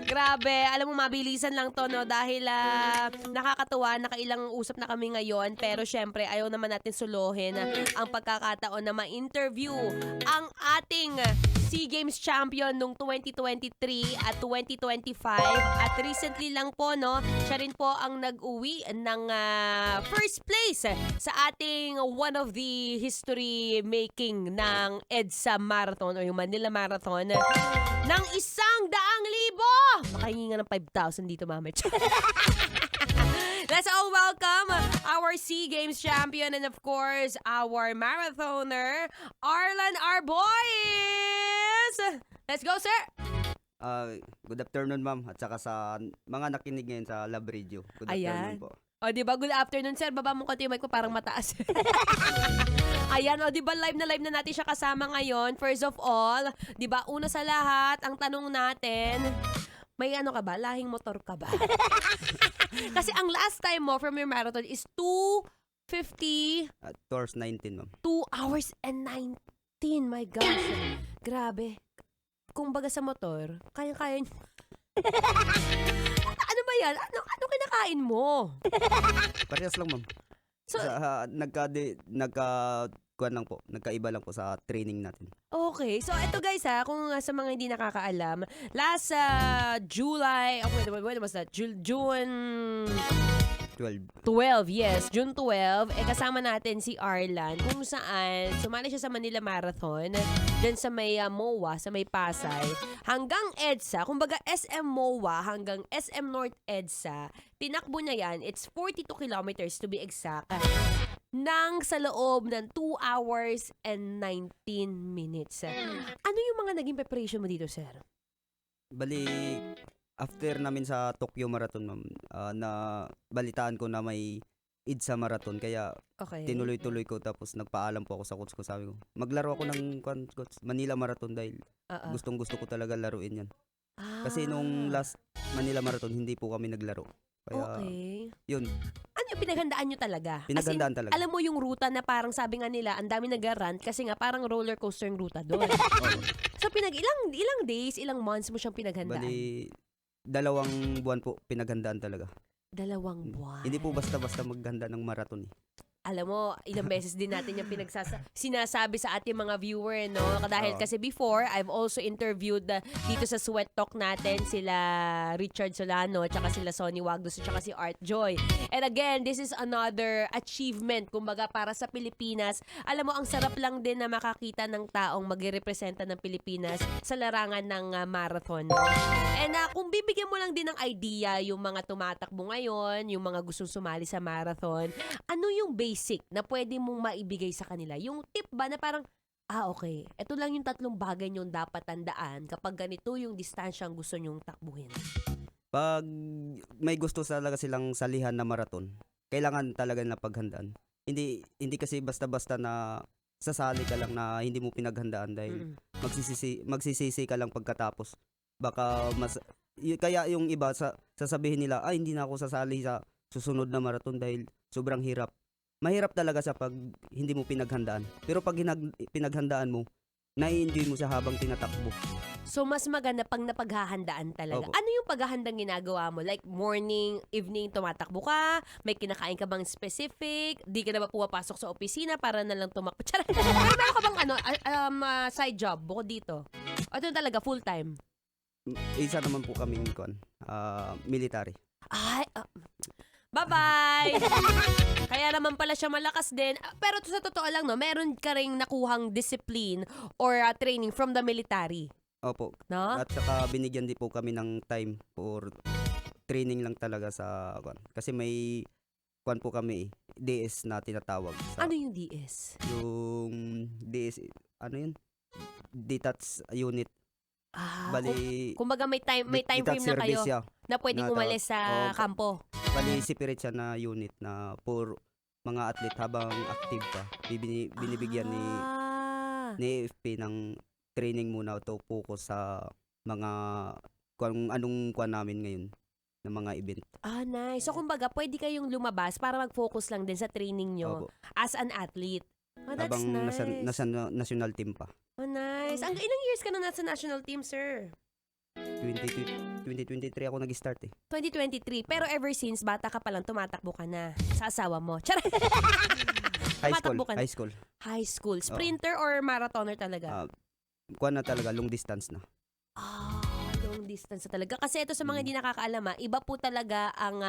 Grabe, alam mo mabilisan lang 'to 'no dahil, nakakatuwa nakailang usap na kami ngayon pero siyempre ayaw naman natin suluhin ang pagkakataon na ma-interview ang ating SEA Games champion nung 2023 at 2025 at recently lang po 'no, siya rin po ang nag-uwi ng, first place sa ating one of the history making ng EDSA Marathon o yung Manila Marathon ng 100,000! Makahingi nga ng 5,000 dito mamaya. Let's all welcome our SEA Games champion and of course, our marathoner, Arlan Arbois! Let's go, sir! Good afternoon, ma'am. At saka sa mga nakinig ngayon sa Love Radio. Good afternoon Ayan. po. O, di ba? Good afternoon, sir. Baba mo konti yung mic mo, parang mataas. Ayan, o, di ba? Live na natin siya kasama ngayon. First of all, di ba? Una sa lahat, ang tanong natin, may ano ka ba? Lahing motor ka ba? Kasi ang last time mo from your marathon is 2:50. 2 hours 19, ma'am. 2 hours and 19. My gosh. Grabe. Kung baga sa motor, kaya-kaya niyo. Ano ba yan? Ano kinakain mo? Parehas lang, ma'am. So, Kuwan lang po. Nagkaiba lang po sa training natin. okay. So, ito guys kung sa mga hindi nakakaalam, last July, wait, was that? June 12. 12, yes. June 12, kasama natin si Arlan kung saan sumali siya sa Manila Marathon dyan sa may MOA, sa may Pasay. Hanggang EDSA, kumbaga SM MOA hanggang SM North EDSA, tinakbo niya yan, it's 42 kilometers to be exact, nang sa loob ng 2 hours and 19 minutes. Ano yung mga naging preparation mo dito, sir? Bali, after namin sa Tokyo Marathon, ma'am, na balitaan ko na may EDSA Marathon. Kaya Okay. tinuloy-tuloy ko tapos nagpaalam po ako sa coach ko. Sabi ko, maglaro ako ng coach, Manila Marathon dahil gustong-gusto ko talaga laruin yan. Kasi nung last Manila Marathon, hindi po kami naglaro. Kaya, Okay. yun, Ano yung pinaghandaan nyo talaga? pinaghandaan talaga. Alam mo yung ruta na parang sabi nga nila, ang dami nag-run kasi nga parang roller coaster yung ruta doon. Oo. So ilang days, ilang months mo siyang pinaghandaan? Bali, 2 buwan po pinaghandaan talaga. 2 buwan. Hindi po basta-basta maghanda ng marathon eh. Alam mo, ilang beses din natin yung sinasabi sa ating mga viewer, no? Dahil Oo. kasi before, I've also interviewed dito sa Sweat Talk natin sila Richard Solano, tsaka sila Sonny Wagdos, tsaka si Art Joy. And again, this is another achievement, kumbaga para sa Pilipinas. Alam mo, ang sarap lang din na makakita ng taong magrepresenta ng Pilipinas sa larangan ng marathon. No? And kung bibigyan mo lang din ng idea yung mga tumatakbo ngayon, yung mga gustong sumali sa marathon, ano yung basic na pwede mong maibigay sa kanila? Yung tip ba na parang, okay, ito lang yung 3 bagay nyong dapat tandaan kapag ganito yung distansyang gusto nyong takbuhin. Pag may gusto talaga silang salihan na marathon, kailangan talaga na paghandaan. Hindi kasi basta-basta na sasali ka lang na hindi mo pinaghandaan dahil magsisisi ka lang pagkatapos. Baka kaya yung iba sasabihin nila, hindi na ako sasali sa susunod na marathon dahil sobrang hirap. Mahirap talaga sa pag hindi mo pinaghandaan. Pero pag pinaghandaan mo, nai-enjoy mo siya habang tinatakbo. So, mas maganda pang napaghahandaan talaga. Opo. Ano yung paghahandang ginagawa mo? Like, morning, evening, tumatakbo ka? May kinakain ka bang specific? Di ka na ba pumapasok sa opisina para na lang tumakbo? Charot! Meron ka bang side job bukod dito? O ito talaga, full-time? Isa naman po kaming military. Ay, bye-bye! Kaya naman pala siya malakas din. Pero sa totoo lang, no, meron ka ring nakuhang discipline or training from the military. Opo. No? At saka binigyan din po kami ng time for training lang talaga sa kasi may po kami DS na tinatawag sa Ano yung DS? yung DS yun? Detached unit. Bali Kumbaga may time detached frame na kayo service siya. na pwedeng umalis sa kampo. Bali separate siya na unit na for mga athlete habang active pa. Binibigyan ni AFP ng training muna to focus sa mga kung anong namin ngayon ng mga event. Nice. So, kumbaga, pwede kayong lumabas para mag-focus lang din sa training nyo Opo. as an athlete. That's Habang nice. nasa national team pa. Nice. Ilang years ka na nasa national team, sir? 2023 ako nag-start eh. 2023. Pero ever since, bata ka pa lang, tumatakbo ka na sa asawa mo. Charot! Tumatakbo ka na. High school. High school. Sprinter or marathoner talaga? Kuha na talaga, long distance na. Long distance na talaga. Kasi ito sa mga hindi nakakaalam, iba po talaga ang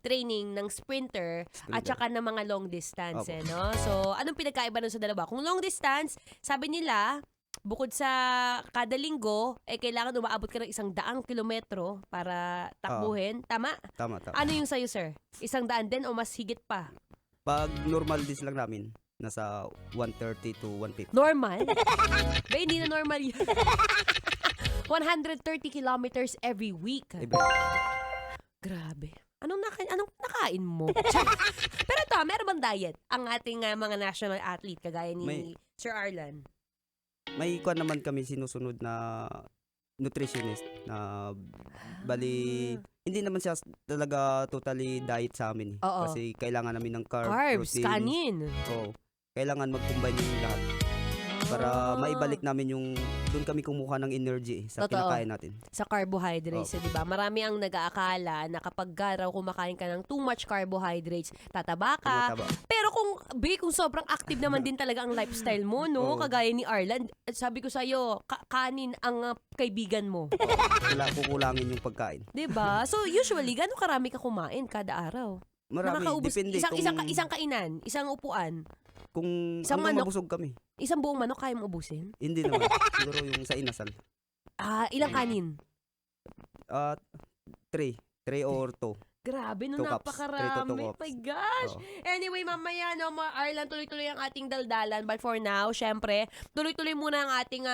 training ng sprinter at saka ng mga long distance. Opo. No? So, anong pinagkaiba nun sa dalawa? Kung long distance, sabi nila, bukod sa kada linggo, kailangan umaabot ka ng 100 kilometro para takbuhin. Tama? Tama. Ano yung sa'yo, sir? 100 din o mas higit pa? Pag normal days lang namin, nasa 130 to 150. Normal? Ba, hindi na normal yun. 130 kilometers every week. Grabe. Anong nakain mo? Pero ito, meron bang diet ang ating mga national athlete kagaya ni Sir Arlan? May kuha naman kami sinusunod na nutritionist na bali hindi naman siya talaga totally diet sa amin. Oo. Kasi kailangan namin ng carbs, protein. kanin. Oo. Kailangan mag-combine yung lahat para maibalik namin yung doon kami kumuha ng energy sa Totoo. kinakain natin. Sa carbohydrates, di ba? Marami ang nag-aakala na kapag raw kumakain ka ng too much carbohydrates, tataba ka. Tumataba. Pero kung sobrang active naman din talaga ang lifestyle mo, no? Oo. Kagaya ni Arlan, sabi ko sa'yo, kanin ang kaibigan mo. Kukulangin yung pagkain. Di ba? So, usually, gano'ng karami ka kumain kada araw? Marami, Nakakaubos. depende Isang kainan, isang upuan, kung isang hanggang manok. mabusog kami. isang buong manok kaya mo ubusin? Hindi naman. Siguro yung sa inasal. Ilang kanin? 3 or 2. Grabe, no, 2 cups. 3 to 2 napakarami. cups. My gosh. Oo. Anyway, mamaya, no, Arlan, tuloy-tuloy ang ating daldalan. But for now, syempre, tuloy-tuloy muna ang ating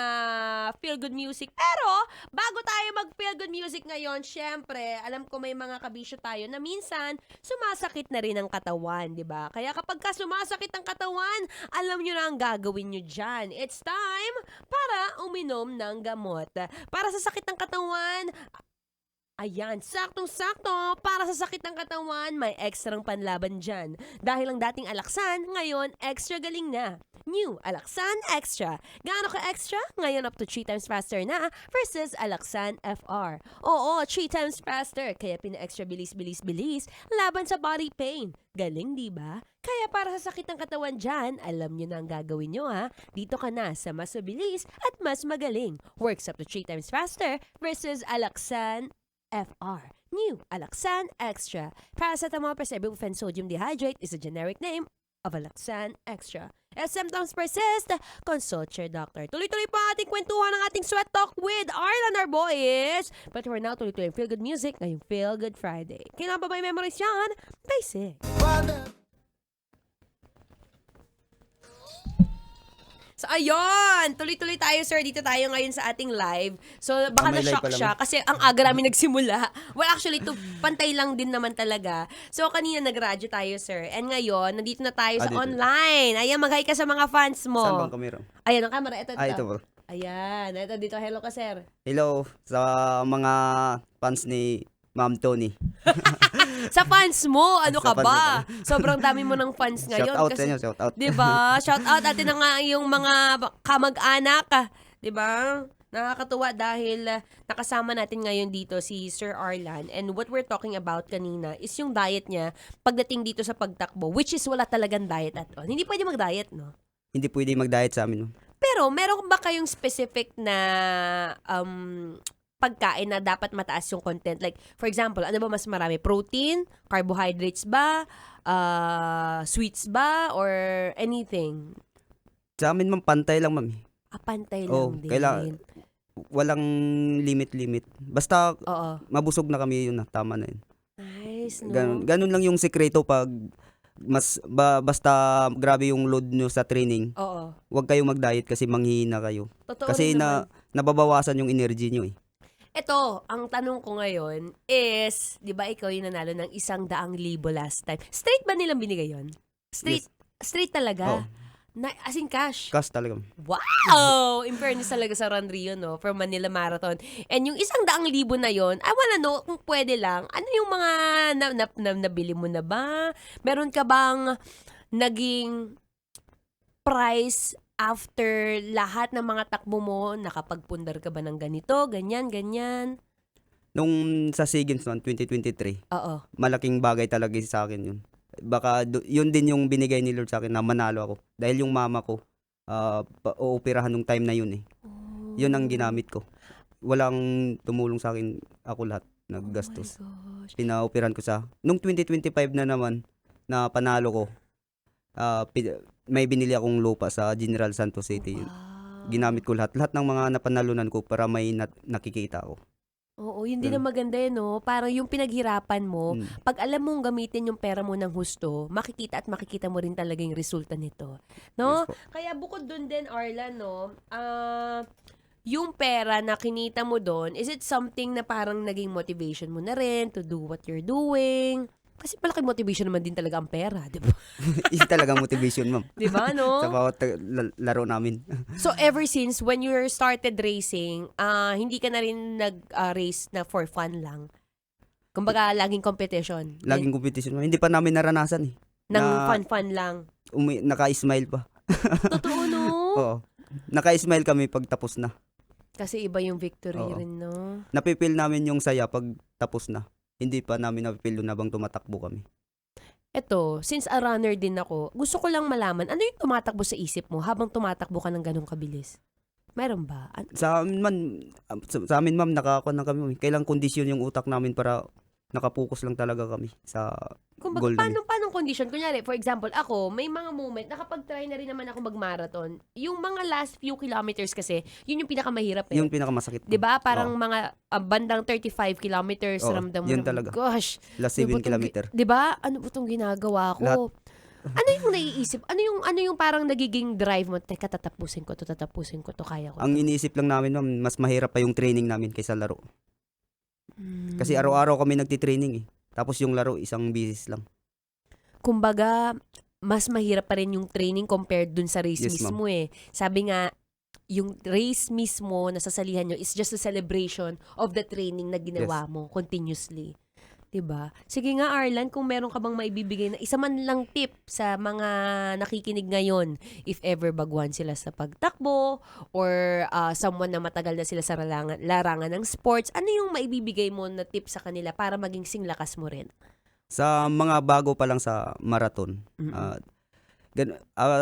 feel-good music. Pero, bago tayo mag-feel-good music ngayon, syempre, alam ko may mga kabisyo tayo na minsan, sumasakit na rin ang katawan, di ba? Kaya kapag ka sumasakit ang katawan, alam nyo na ang gagawin nyo dyan. It's time para uminom ng gamot. Para sa sakit ng katawan, ayan, saktong-sakto, para sa sakit ng katawan, may ekstrang panlaban dyan. Dahil ang dating Alaxan, ngayon, extra galing na. New Alaxan Extra. Gaano ka extra? Ngayon up to 3 times faster na versus Alaxan FR. Oo, 3 times faster. Kaya pina-extra bilis-bilis-bilis laban sa body pain. Galing, di ba? Kaya para sa sakit ng katawan dyan, alam nyo na ang gagawin nyo ha. Dito ka na sa mas mabilis at mas magaling. Works up to 3 times faster versus Alaxan FR. New Alaxan Extra. Paracetamol plus ibuprofen sodium dehydrate is a generic name of Alaxan Extra. If symptoms persist, consult your doctor. Tuloy-tuloy pa ating kwentuhan ng ating Sweat Talk with Arlan Arbois. But for now, tuloy-tuloy ang Feel Good Music ngayong Feel Good Friday. Kailangan ba may memories yan? Basic. So, ayun! Tuloy-tuloy tayo, sir. Dito tayo ngayon sa ating live. So, baka may live na-shock pa lang. siya kasi ang aga namin nagsimula. Well, actually, pantay lang din naman talaga. So, kanina nag-radyo tayo, sir. And ngayon, nandito na tayo sa dito. online. Ayan, mag-hi ka sa mga fans mo. Saan bang kamera? Ayan, ang camera. Ito. Ito bro. Ayan. Ito dito. Hello ka, sir. Hello sa mga fans ni Ma'am Tony. Sa fans mo, ano Sa ka fans ba? Sobrang dami mo ng fans ngayon. Shout out kasi, sa inyo, shout out. diba? Shout out atin na nga yung mga kamag-anak. Diba? Nakakatuwa dahil nakasama natin ngayon dito si Sir Arlan. And what we're talking about kanina is yung diet niya pagdating dito sa pagtakbo, which is wala talagang diet at all. Hindi pwede mag-diet, no? Hindi pwede mag-diet sa amin. Pero meron ba kayong specific na pagkain na dapat mataas yung content? Like, for example, ano ba mas marami? Protein? Carbohydrates ba? Sweets ba? Or anything? Sa amin ma'am, pantay lang ma'am. Pantay Oh, lang din. kailangan- Walang limit. Basta Oo. mabusog na kami yun na, tama na yun. Nice, no? Ganun lang yung sekreto pag basta grabe yung load nyo sa training. Oo. Huwag kayong mag-diet kasi manghihina kayo. Totoo Kasi rin naman. nababawasan yung energy nyo eh. Ito, ang tanong ko ngayon is, di ba ikaw yung nanalo ng 100,000 last time? Straight ba nilang binigay yun? Yes. Straight talaga? Oo. As in cash? Cash talaga. Wow! In fairness talaga sa Run Rio, no? For Manila Marathon. And yung 100,000 na yon, I wanna know, kung pwede lang, ano yung mga nabili mo na ba? Meron ka bang naging price after lahat ng mga takbo mo, nakapagpundar ka ba ng ganito, ganyan, ganyan? Nung sa SEA Games man, 2023, Oo. malaking bagay talaga sa akin yun. Baka yun din yung binigay ni Lord sa akin na manalo ako. Dahil yung mama ko, uoperahan nung time na yun eh. Yun ang ginamit ko. Walang tumulong sa akin, ako lahat naggastos. Oh my gosh. Pinaoperahan ko nung 2025 na naman, na panalo ko, may binili akong lupa sa General Santos City. Wow. Ginamit ko lahat ng mga napanalunan ko para may nakikita ako. Oo, yun din ang maganda no? Parang yung pinaghirapan mo, pag alam mong gamitin yung pera mo ng husto, makikita at makikita mo rin talaga yung resulta nito. No? Yes po. Kaya bukod dun din, Arla, no? Yung pera na kinita mo doon, is it something na parang naging motivation mo na rin to do what you're doing? Kasi malaking motivation naman din talaga ang pera, di ba? Yun talagang motivation, ma'am. Di ba, no? Sa bawat laro namin. So, ever since when you started racing, hindi ka na rin nag-race na for fun lang? Kumbaga, laging competition? Laging competition. Hindi pa namin naranasan eh. Nang Na- fun-fun lang? Naka-smile pa. Totoo, no? Oo. Naka-smile kami pag tapos na. Kasi iba yung victory Oo. rin, no? Napipil namin yung saya pag tapos na. Hindi pa namin napipil doon habang tumatakbo kami. Eto, since a runner din ako, gusto ko lang malaman, ano yung tumatakbo sa isip mo habang tumatakbo ka ng ganong kabilis? Meron ba? Sa amin man, sa amin ma'am, nakakuha na kami. Kailang kondisyon yung utak namin para nakapokus lang talaga kami sa Kumbaga, goal namin. paano condition? Kunyari, for example, ako, may mga moment, nakapag-try na rin naman ako mag-marathon. Yung mga last few kilometers kasi, yun yung pinakamahirap eh. Yung pinakamasakit. 'Di ba? Parang Oo. mga bandang 35 kilometers, Oo, ramdam mo yun na, talaga. gosh, Last ano ba 7 tong kilometer. 'di ba? Ano ba tong ginagawa ko? Lahat. Ano yung naiisip? Ano yung parang nagiging drive mo? Teka, tatapusin ko to, kaya ko Ang to. iniisip lang namin ma'am, mas mahirap pa yung training namin kaysa laro. Kasi Mm. araw-araw kami nagti-training eh. Tapos yung laro, isang bisis lang. Kumbaga, mas mahirap pa rin yung training compared dun sa race Yes, ma'am. mismo eh. Sabi nga, yung race mismo na sasalihan nyo is just a celebration of the training na ginawa mo continuously. 'Di ba? Sige nga, Arlan, kung meron ka bang maibibigay na isa man lang tip sa mga nakikinig ngayon, if ever baguhan sila sa pagtakbo or someone na matagal na sila sa larangan ng sports, ano yung maibibigay mo na tip sa kanila para maging singlakas mo rin? Sa mga bago pa lang sa marathon,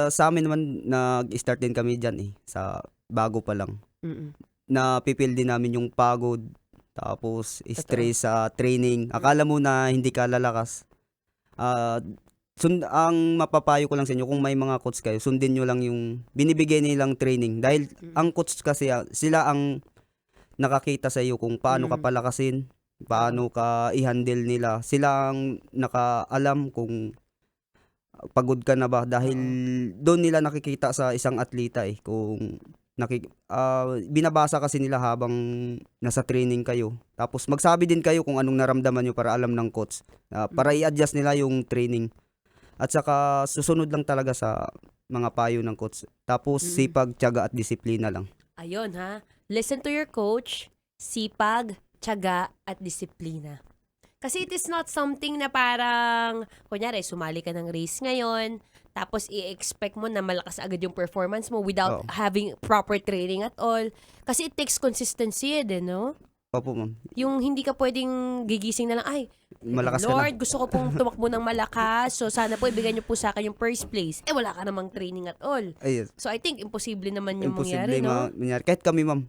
sa amin naman, nag-start din kami dyan eh, sa bago pa lang. Mm-mm. Napipil din namin yung pagod, tapos stress sa training. Akala mo na hindi ka lalakas. Ang mapapayo ko lang sa inyo, kung may mga coach kayo, sundin nyo lang yung binibigay nilang training. Dahil ang coach kasi, sila ang nakakita sa iyo kung paano ka palakasin, paano ka i-handle nila. Sila ang nakaalam kung pagod ka na ba, dahil doon nila nakikita sa isang atleta eh, kung binabasa kasi nila habang nasa training kayo. Tapos magsabi din kayo kung anong naramdaman nyo para alam ng coach, para i-adjust nila yung training. At saka susunod lang talaga sa mga payo ng coach. Tapos sipag, tiyaga at disiplina lang. Ayun ha. Listen to your coach, sipag, tiyaga at disiplina. Kasi it is not something na parang, kunyari, sumali ka ng race ngayon, tapos i-expect mo na malakas agad yung performance mo without having proper training at all. Kasi it takes consistency no? Opo, ma'am. Yung hindi ka pwedeng gigising na lang, ay, Malakas ka Lord, na. gusto ko pong tumakbo ng malakas, so sana po ibigay niyo po sa akin yung first place. Wala ka namang training at all. Ay, So I think imposible naman yung imposible mangyari, no? mangyari. Kahit kami, ma'am.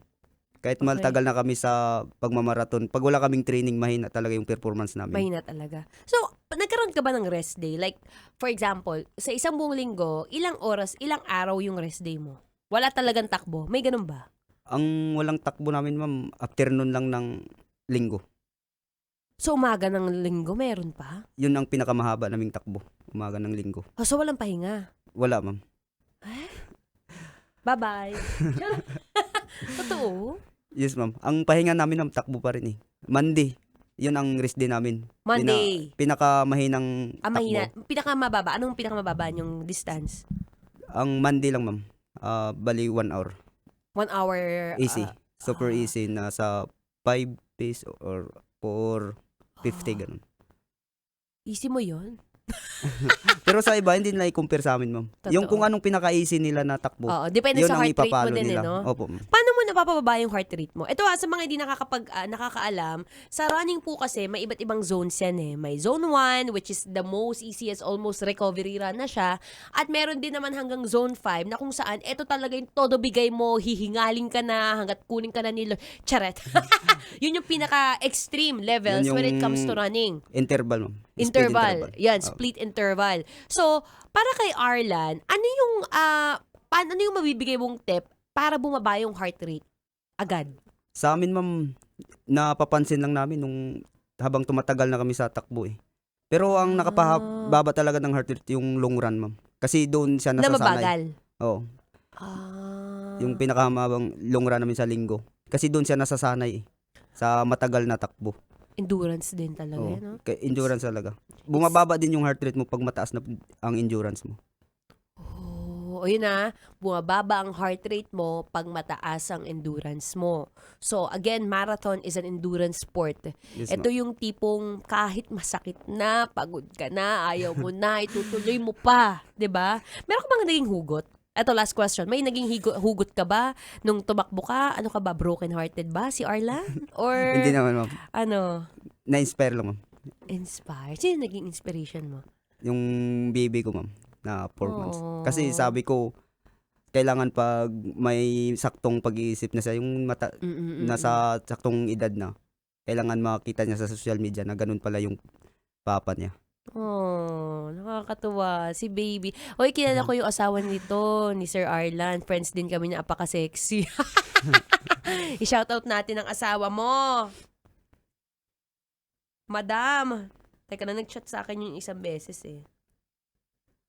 Kahit Okay. matagal na kami sa pagmamarathon, pag wala kaming training, mahina talaga yung performance namin. Mahina talaga. So, nagkaroon ka ba ng rest day? Like, for example, sa isang buong linggo, ilang oras, ilang araw yung rest day mo? Wala talagang takbo. May ganun ba? Ang walang takbo namin, ma'am, afternoon lang ng linggo. So, umaga ng linggo, meron pa? Yun ang pinakamahaba naming takbo, umaga ng linggo. Oh, so, walang pahinga. Wala, ma'am. Bye-bye. Totoo? Yes, ma'am. Ang pahinga namin, ma'am, takbo pa rin eh. Monday, yun ang rest day namin. Monday. Pinakamahinang takbo. Mahina. Pinakamababa. Anong pinakamababa yung distance? Ang Monday lang, ma'am. Bali 1 hour. 1 hour. Easy. Super easy na sa 5 pace or 4:50 ganun. Easy mo yon. Pero sa iba, hindi nila i-compare sa amin, ma'am. Yung kung anong pinaka-easy nila na takbo, Oo, depende yun sa ang heart rate mo ipapalo din, nila. no? Opo, ma'am. Paano mo napapababa yung heart rate mo? Ito sa mga hindi nakakaalam, sa running po kasi may iba't ibang zones yan eh. May zone 1, which is the most easiest, almost recovery run na siya. At meron din naman hanggang zone 5 na kung saan, ito talaga yung todo bigay mo, hihingaling ka na, hanggat kunin ka na nilo. Charet. Yun yung pinaka-extreme levels Yun when it yung comes to running. Interval, ma'am. Speed Interval. Yan, Oh. split interval. So, para kay Arlan, ano yung mabibigay mong tip para bumaba yung heart rate agad? Sa amin, ma'am, napapansin lang namin nung habang tumatagal na kami sa takbo eh. Pero ang nakapababa talaga ng heart rate yung long run, ma'am. Kasi doon siya Na nasasanay. mabagal. Oo. Yung pinakahabang long run namin sa linggo. Kasi doon siya nasasanay eh. Sa matagal na takbo. Endurance din talaga, Oo. no? Endurance talaga. Bumababa din yung heart rate mo pag mataas na ang endurance mo. O yun bumababa ang heart rate mo pag mataas ang endurance mo. So, again, marathon is an endurance sport. Yes, Ito yung tipong kahit masakit na, pagod ka na, ayaw mo na, itutuloy mo pa. 'Di ba? Meron ka bang naging hugot? Ito, last question. May naging hugot ka ba nung tumakbo ka? Ano ka ba? Broken-hearted ba si Arlan? Or, Hindi naman, ma'am. ano, Na-inspire lang, ma'am. inspired? Sino naging inspiration mo? Yung baby ko, ma'am, na 4 months. Oh. Kasi sabi ko, kailangan pag may saktong pag-iisip na siya, yung nasa saktong edad na, kailangan makita niya sa social media na ganun pala yung papa niya. Oh, nakakatuwa. Si baby. Hoy, kilala ko yung asawa nito, ni Sir Arlan. Friends din kami na apaka-sexy. I-shoutout natin ang asawa mo. Madam. Teka na, nag-chat sa akin yung isang beses eh.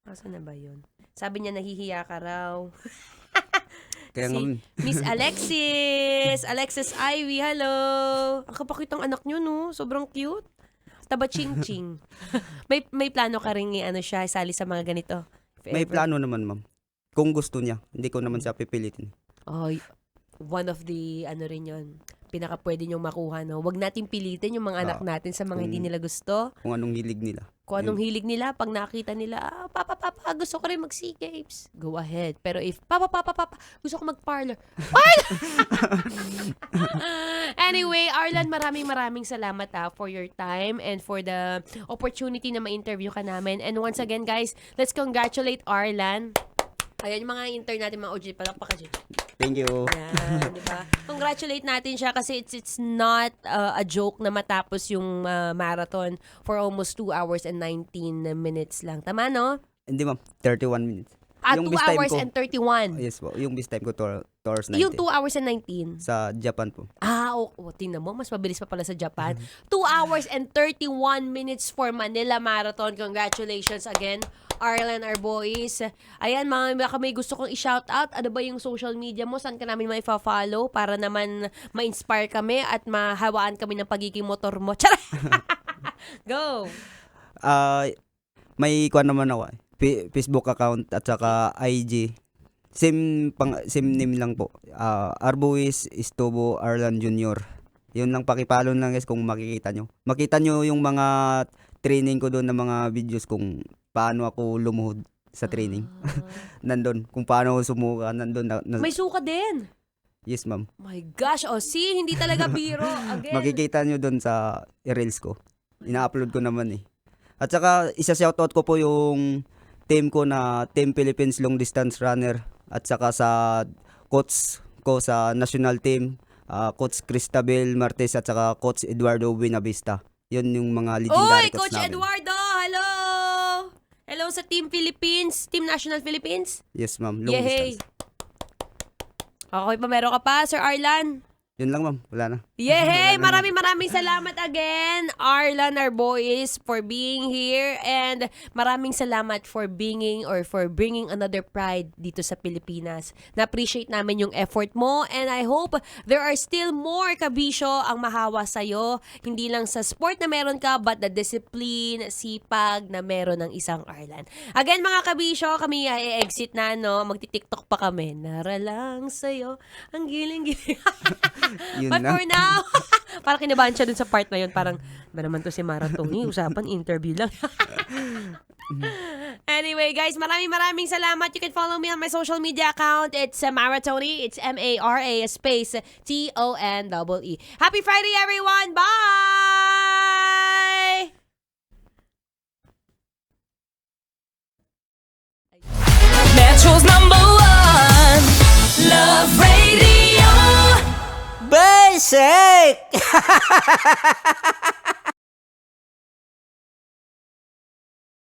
Asa na ba yun? Sabi niya nahihiya ka raw. Kaya Si Miss Alexis. Alexis Ivy, hello. Ang kapakitang anak niyo, no? Sobrang cute. Taba ching-ching. may plano ka rin siya, isali sa mga ganito? If may ever. plano naman, ma'am. Kung gusto niya, hindi ko naman siya pipilitin. Oh, one of the, rin yun, pinaka pwede niyong makuha, no? Huwag natin pilitin yung mga anak natin sa mga hindi nila gusto. Kung anong hilig nila. Kung anong hilig nila, pag nakita nila, papa, gusto ko rin mag-sea games. Go ahead. Pero if, papa, gusto ko mag-parlor. Parlor! Anyway, Arlan, maraming salamat for your time and for the opportunity na ma-interview ka namin. And once again, guys, let's congratulate Arlan. Ayan yung mga intern natin, mga OG, palakpak ka, Thank you. Yan, di ba? Congratulate natin siya kasi it's not a joke na matapos yung marathon for almost 2 hours and 19 minutes lang. Tama, no? Hindi, ma'am. 31 minutes. 2 best time hours ko, and 31. Yes po. Yung best time ko, 2 hours 19. Yung 2 hours and 19. Sa Japan po. Tingnan mo, mas mabilis pa pala sa Japan. 2 hours and 31 minutes for Manila Marathon. Congratulations again, Arlan, our boys. Ayan, baka may gusto kong i-shoutout. Ano ba yung social media mo? Saan ka namin may follow para naman ma-inspire kami at mahawaan kami ng pagiging motor mo? Tara! Go! May kuan naman ako. Facebook account at saka IG. Same name lang po. Arbois Estobo Arlan Jr. Yun lang, pakipalo lang guys kung makikita nyo. Makita nyo yung mga training ko doon, na mga videos kung paano ako lumuhod sa training. Nandun. Kung paano ako sumuka. Nandun. May suka din. Yes, ma'am. My gosh, see, hindi talaga biro. Again. Makikita nyo doon sa reels ko. Ina-upload ko naman eh. At saka, isa-shoutout ko po yung team ko na Team Philippines Long Distance Runner. At saka sa coach ko sa national team, Coach Cristabel Martes at saka Coach Eduardo Buenavista. Yun yung mga legendary coach Coach namin. Eduardo, hello! Hello sa Team Philippines, Team National Philippines. Yes, ma'am. Long Yay! distance. Okay pa, meron ka pa, Sir Arlan? Yun lang, ma'am. Wala na. Yay! Maraming salamat again, Arlan, our boys, for being here. And maraming salamat for bringing another pride dito sa Pilipinas. Na-appreciate namin yung effort mo. And I hope there are still more kabisyo ang mahawa sa'yo. Hindi lang sa sport na meron ka, but the discipline, sipag na meron ng isang Arlan. Again, mga kabisyo, kami i-exit na, no? Magti-tiktok pa kami. Naralang sa'yo ang giling-giling. Yun But na. for now, parang kinabahan siya dun sa part na yun. Parang, ba naman to si Maratoni? Usapan, interview lang. Anyway, guys, maraming salamat. You can follow me on my social media account. It's Maratoni. It's Mara space TONEE. Happy Friday, everyone. Bye! Metro's #1 Love Radio. Basic!